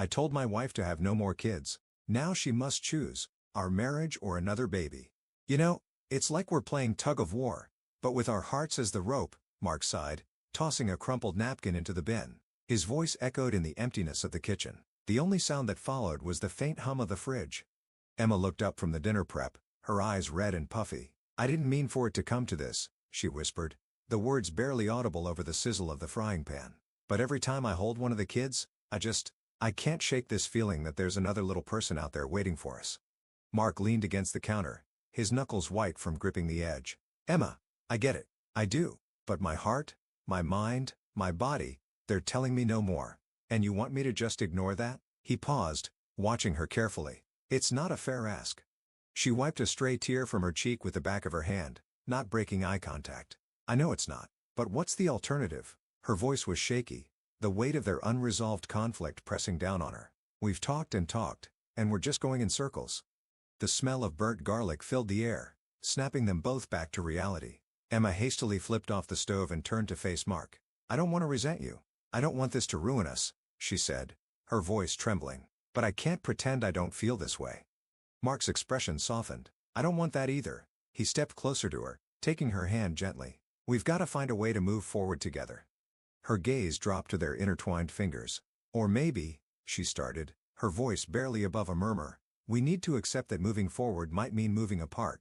I told my wife to have no more kids. Now she must choose, our marriage or another baby. You know, it's like we're playing tug of war, but with our hearts as the rope, Mark sighed, tossing a crumpled napkin into the bin. His voice echoed in the emptiness of the kitchen. The only sound that followed was the faint hum of the fridge. Emma looked up from the dinner prep, her eyes red and puffy. I didn't mean for it to come to this, she whispered, the words barely audible over the sizzle of the frying pan. But every time I hold one of the kids, I can't shake this feeling that there's another little person out there waiting for us. Mark leaned against the counter, his knuckles white from gripping the edge. Emma, I get it. I do. But my heart, my mind, my body, they're telling me no more. And you want me to just ignore that? He paused, watching her carefully. It's not a fair ask. She wiped a stray tear from her cheek with the back of her hand, not breaking eye contact. I know it's not. But what's the alternative? Her voice was shaky, the weight of their unresolved conflict pressing down on her. We've talked, and we're just going in circles. The smell of burnt garlic filled the air, snapping them both back to reality. Emma hastily flipped off the stove and turned to face Mark. I don't want to resent you. I don't want this to ruin us, she said, her voice trembling. But I can't pretend I don't feel this way. Mark's expression softened. I don't want that either. He stepped closer to her, taking her hand gently. We've got to find a way to move forward together. Her gaze dropped to their intertwined fingers. Or maybe, she started, her voice barely above a murmur, we need to accept that moving forward might mean moving apart.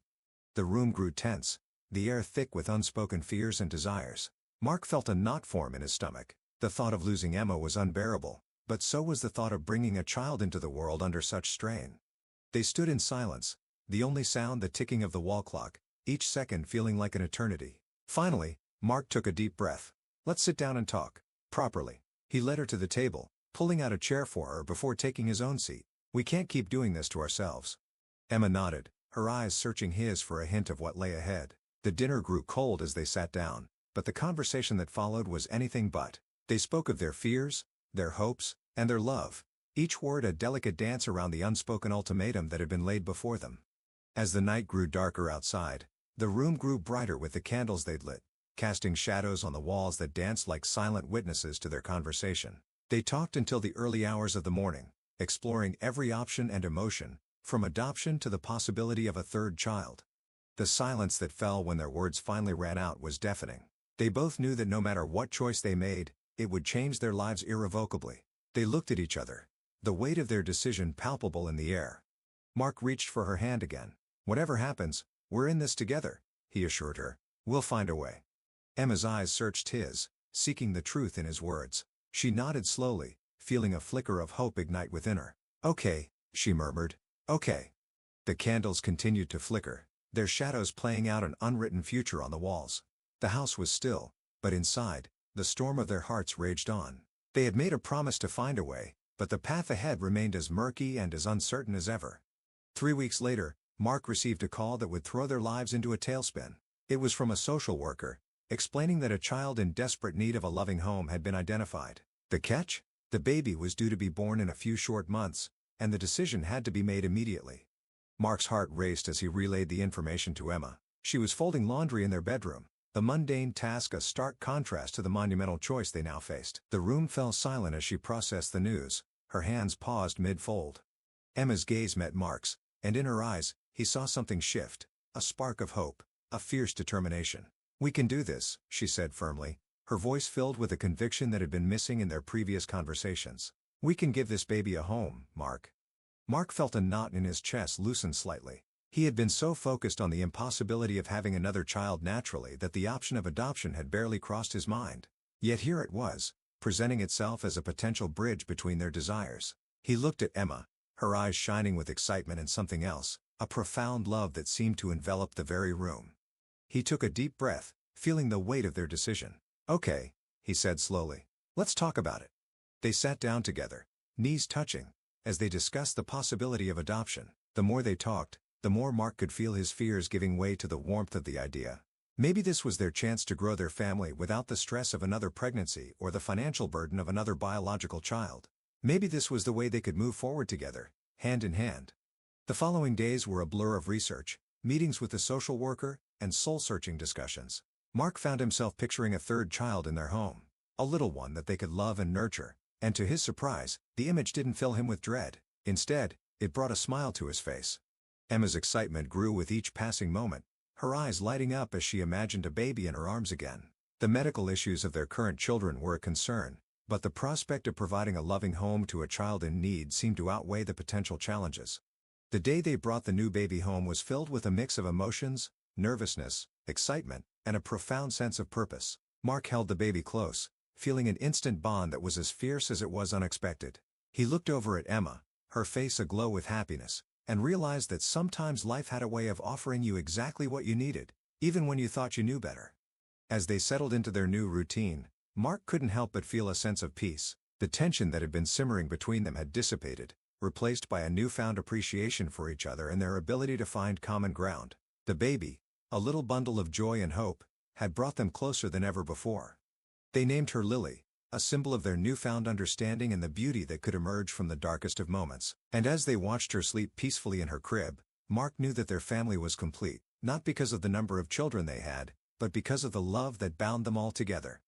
The room grew tense, the air thick with unspoken fears and desires. Mark felt a knot form in his stomach. The thought of losing Emma was unbearable, but so was the thought of bringing a child into the world under such strain. They stood in silence, the only sound the ticking of the wall clock, each second feeling like an eternity. Finally, Mark took a deep breath. Let's sit down and talk. Properly. He led her to the table, pulling out a chair for her before taking his own seat. We can't keep doing this to ourselves. Emma nodded, her eyes searching his for a hint of what lay ahead. The dinner grew cold as they sat down, but the conversation that followed was anything but. They spoke of their fears, their hopes, and their love, each word a delicate dance around the unspoken ultimatum that had been laid before them. As the night grew darker outside, the room grew brighter with the candles they'd lit, casting shadows on the walls that danced like silent witnesses to their conversation. They talked until the early hours of the morning, exploring every option and emotion, from adoption to the possibility of a third child. The silence that fell when their words finally ran out was deafening. They both knew that no matter what choice they made, it would change their lives irrevocably. They looked at each other, the weight of their decision palpable in the air. Mark reached for her hand again. Whatever happens, we're in this together, he assured her. We'll find a way. Emma's eyes searched his, seeking the truth in his words. She nodded slowly, feeling a flicker of hope ignite within her. Okay, she murmured. Okay. The candles continued to flicker, their shadows playing out an unwritten future on the walls. The house was still, but inside, the storm of their hearts raged on. They had made a promise to find a way, but the path ahead remained as murky and as uncertain as ever. 3 weeks later, Mark received a call that would throw their lives into a tailspin. It was from a social worker, explaining that a child in desperate need of a loving home had been identified. The catch? The baby was due to be born in a few short months, and the decision had to be made immediately. Mark's heart raced as he relayed the information to Emma. She was folding laundry in their bedroom, the mundane task a stark contrast to the monumental choice they now faced. The room fell silent as she processed the news, her hands paused mid-fold. Emma's gaze met Mark's, and in her eyes, he saw something shift, a spark of hope, a fierce determination. We can do this, she said firmly, her voice filled with a conviction that had been missing in their previous conversations. We can give this baby a home, Mark. Mark felt a knot in his chest loosen slightly. He had been so focused on the impossibility of having another child naturally that the option of adoption had barely crossed his mind. Yet here it was, presenting itself as a potential bridge between their desires. He looked at Emma, her eyes shining with excitement and something else, a profound love that seemed to envelop the very room. He took a deep breath, feeling the weight of their decision. Okay, he said slowly. Let's talk about it. They sat down together, knees touching, as they discussed the possibility of adoption. The more they talked, the more Mark could feel his fears giving way to the warmth of the idea. Maybe this was their chance to grow their family without the stress of another pregnancy or the financial burden of another biological child. Maybe this was the way they could move forward together, hand in hand. The following days were a blur of research, meetings with the social worker, and soul-searching discussions. Mark found himself picturing a third child in their home, a little one that they could love and nurture, And to his surprise, the image didn't fill him with dread. Instead, it brought a smile to his face. Emma's excitement grew with each passing moment, her eyes lighting up as she imagined a baby in her arms again. The medical issues of their current children were a concern, but the prospect of providing a loving home to a child in need seemed to outweigh the potential challenges. The day they brought the new baby home was filled with a mix of emotions, nervousness, excitement, and a profound sense of purpose. Mark held the baby close, feeling an instant bond that was as fierce as it was unexpected. He looked over at Emma, her face aglow with happiness, and realized that sometimes life had a way of offering you exactly what you needed, even when you thought you knew better. As they settled into their new routine, Mark couldn't help but feel a sense of peace. The tension that had been simmering between them had dissipated, replaced by a newfound appreciation for each other and their ability to find common ground. The baby, a little bundle of joy and hope, had brought them closer than ever before. They named her Lily, a symbol of their newfound understanding and the beauty that could emerge from the darkest of moments. And as they watched her sleep peacefully in her crib, Mark knew that their family was complete, not because of the number of children they had, but because of the love that bound them all together.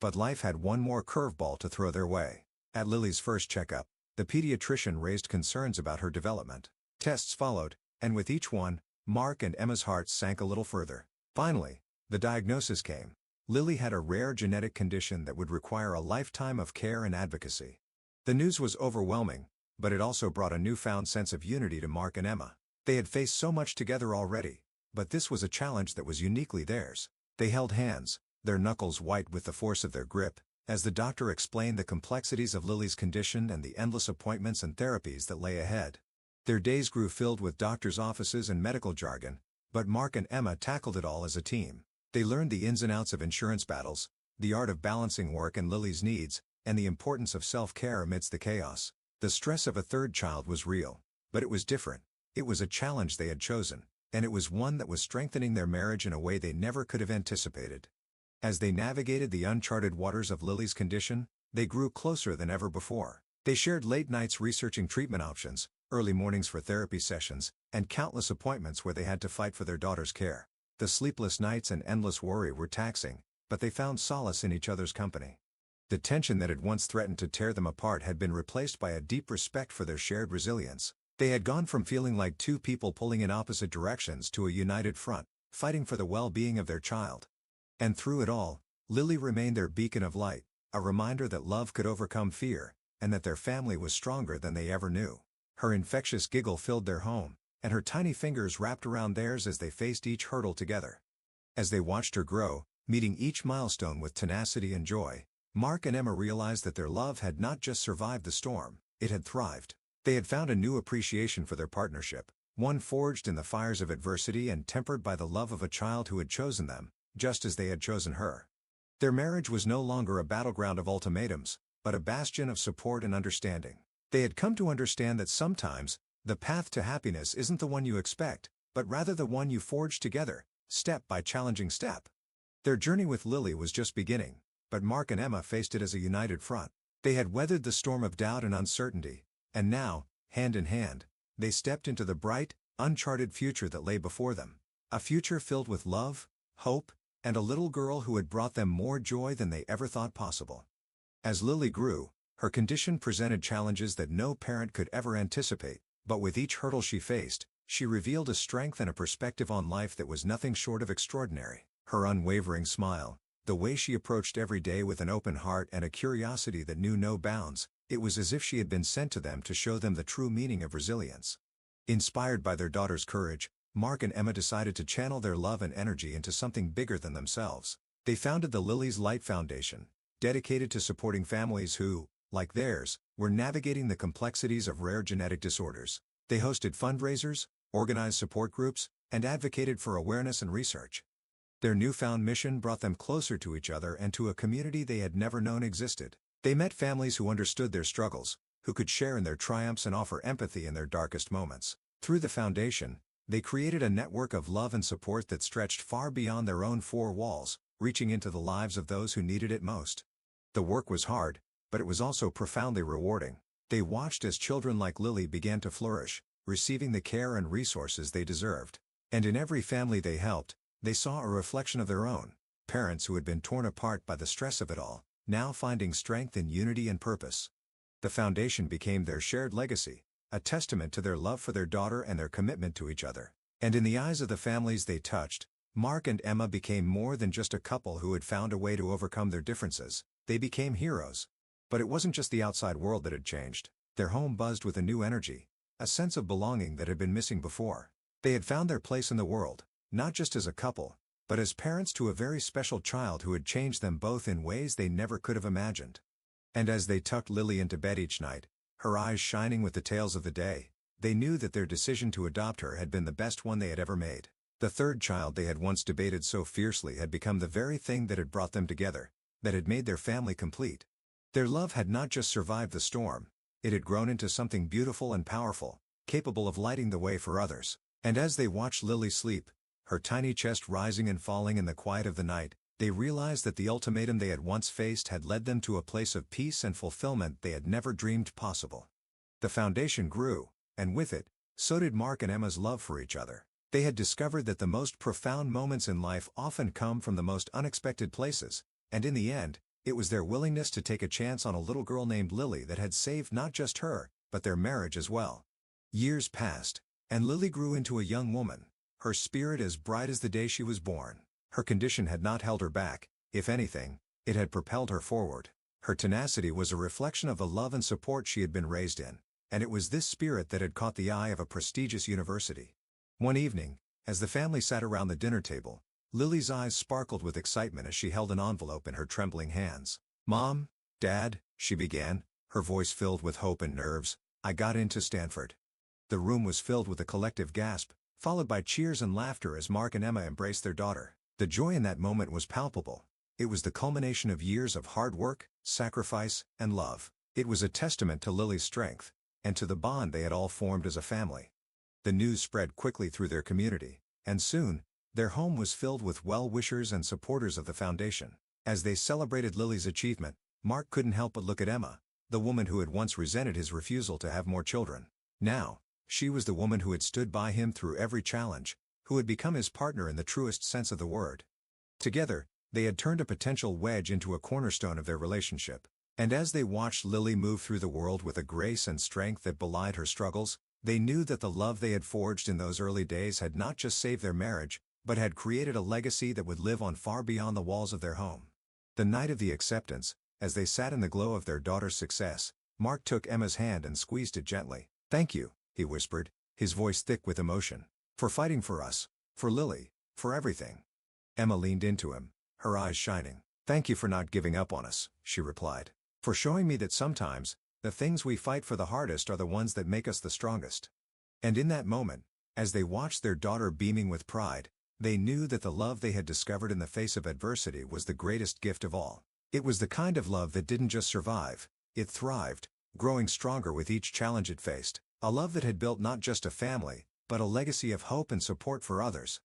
But life had one more curveball to throw their way. At Lily's first checkup, the pediatrician raised concerns about her development. Tests followed, and with each one, Mark and Emma's hearts sank a little further. Finally, the diagnosis came. Lily had a rare genetic condition that would require a lifetime of care and advocacy. The news was overwhelming, but it also brought a newfound sense of unity to Mark and Emma. They had faced so much together already, but this was a challenge that was uniquely theirs. They held hands, their knuckles white with the force of their grip, as the doctor explained the complexities of Lily's condition and the endless appointments and therapies that lay ahead. Their days grew filled with doctors' offices and medical jargon, but Mark and Emma tackled it all as a team. They learned the ins and outs of insurance battles, the art of balancing work and Lily's needs, and the importance of self-care amidst the chaos. The stress of a third child was real, but it was different. It was a challenge they had chosen, and it was one that was strengthening their marriage in a way they never could have anticipated. As they navigated the uncharted waters of Lily's condition, they grew closer than ever before. They shared late nights researching treatment options, early mornings for therapy sessions, and countless appointments where they had to fight for their daughter's care. The sleepless nights and endless worry were taxing, but they found solace in each other's company. The tension that had once threatened to tear them apart had been replaced by a deep respect for their shared resilience. They had gone from feeling like two people pulling in opposite directions to a united front, fighting for the well-being of their child. And through it all, Lily remained their beacon of light, a reminder that love could overcome fear, and that their family was stronger than they ever knew. Her infectious giggle filled their home, and her tiny fingers wrapped around theirs as they faced each hurdle together. As they watched her grow, meeting each milestone with tenacity and joy, Mark and Emma realized that their love had not just survived the storm, it had thrived. They had found a new appreciation for their partnership, one forged in the fires of adversity and tempered by the love of a child who had chosen them, just as they had chosen her. Their marriage was no longer a battleground of ultimatums, but a bastion of support and understanding. They had come to understand that sometimes, the path to happiness isn't the one you expect, but rather the one you forge together, step by challenging step. Their journey with Lily was just beginning, but Mark and Emma faced it as a united front. They had weathered the storm of doubt and uncertainty, and now, hand in hand, they stepped into the bright, uncharted future that lay before them. A future filled with love, hope, and a little girl who had brought them more joy than they ever thought possible. As Lily grew, her condition presented challenges that no parent could ever anticipate, but with each hurdle she faced, she revealed a strength and a perspective on life that was nothing short of extraordinary. Her unwavering smile, the way she approached every day with an open heart and a curiosity that knew no bounds, it was as if she had been sent to them to show them the true meaning of resilience. Inspired by their daughter's courage, Mark and Emma decided to channel their love and energy into something bigger than themselves. They founded the Lily's Light Foundation, dedicated to supporting families who, like theirs, were navigating the complexities of rare genetic disorders. They hosted fundraisers, organized support groups, and advocated for awareness and research. Their newfound mission brought them closer to each other and to a community they had never known existed. They met families who understood their struggles, who could share in their triumphs and offer empathy in their darkest moments. Through the foundation, they created a network of love and support that stretched far beyond their own four walls, reaching into the lives of those who needed it most. The work was hard, but it was also profoundly rewarding. They watched as children like Lily began to flourish, receiving the care and resources they deserved. And in every family they helped, they saw a reflection of their own, parents who had been torn apart by the stress of it all, now finding strength in unity and purpose. The foundation became their shared legacy, a testament to their love for their daughter and their commitment to each other. And in the eyes of the families they touched, Mark and Emma became more than just a couple who had found a way to overcome their differences. They became heroes. But it wasn't just the outside world that had changed. Their home buzzed with a new energy, a sense of belonging that had been missing before. They had found their place in the world, not just as a couple, but as parents to a very special child who had changed them both in ways they never could have imagined. And as they tucked Lily into bed each night, her eyes shining with the tales of the day, they knew that their decision to adopt her had been the best one they had ever made. The third child they had once debated so fiercely had become the very thing that had brought them together, that had made their family complete. Their love had not just survived the storm, it had grown into something beautiful and powerful, capable of lighting the way for others. And as they watched Lily sleep, her tiny chest rising and falling in the quiet of the night, they realized that the ultimatum they had once faced had led them to a place of peace and fulfillment they had never dreamed possible. The foundation grew, and with it, so did Mark and Emma's love for each other. They had discovered that the most profound moments in life often come from the most unexpected places, and in the end, it was their willingness to take a chance on a little girl named Lily that had saved not just her, but their marriage as well. Years passed, and Lily grew into a young woman, her spirit as bright as the day she was born. Her condition had not held her back, if anything, it had propelled her forward. Her tenacity was a reflection of the love and support she had been raised in, and it was this spirit that had caught the eye of a prestigious university. One evening, as the family sat around the dinner table, Lily's eyes sparkled with excitement as she held an envelope in her trembling hands. "Mom, Dad," she began, her voice filled with hope and nerves, "I got into Stanford." The room was filled with a collective gasp, followed by cheers and laughter as Mark and Emma embraced their daughter. The joy in that moment was palpable. It was the culmination of years of hard work, sacrifice, and love. It was a testament to Lily's strength, and to the bond they had all formed as a family. The news spread quickly through their community, and soon, their home was filled with well-wishers and supporters of the foundation. As they celebrated Lily's achievement, Mark couldn't help but look at Emma, the woman who had once resented his refusal to have more children. Now, she was the woman who had stood by him through every challenge, who had become his partner in the truest sense of the word. Together, they had turned a potential wedge into a cornerstone of their relationship. And as they watched Lily move through the world with a grace and strength that belied her struggles, they knew that the love they had forged in those early days had not just saved their marriage, but had created a legacy that would live on far beyond the walls of their home. The night of the acceptance, as they sat in the glow of their daughter's success, Mark took Emma's hand and squeezed it gently. "Thank you," he whispered, his voice thick with emotion, "for fighting for us, for Lily, for everything." Emma leaned into him, her eyes shining. "Thank you for not giving up on us," she replied. "For showing me that sometimes, the things we fight for the hardest are the ones that make us the strongest." And in that moment, as they watched their daughter beaming with pride, they knew that the love they had discovered in the face of adversity was the greatest gift of all. It was the kind of love that didn't just survive, it thrived, growing stronger with each challenge it faced. A love that had built not just a family, but a legacy of hope and support for others.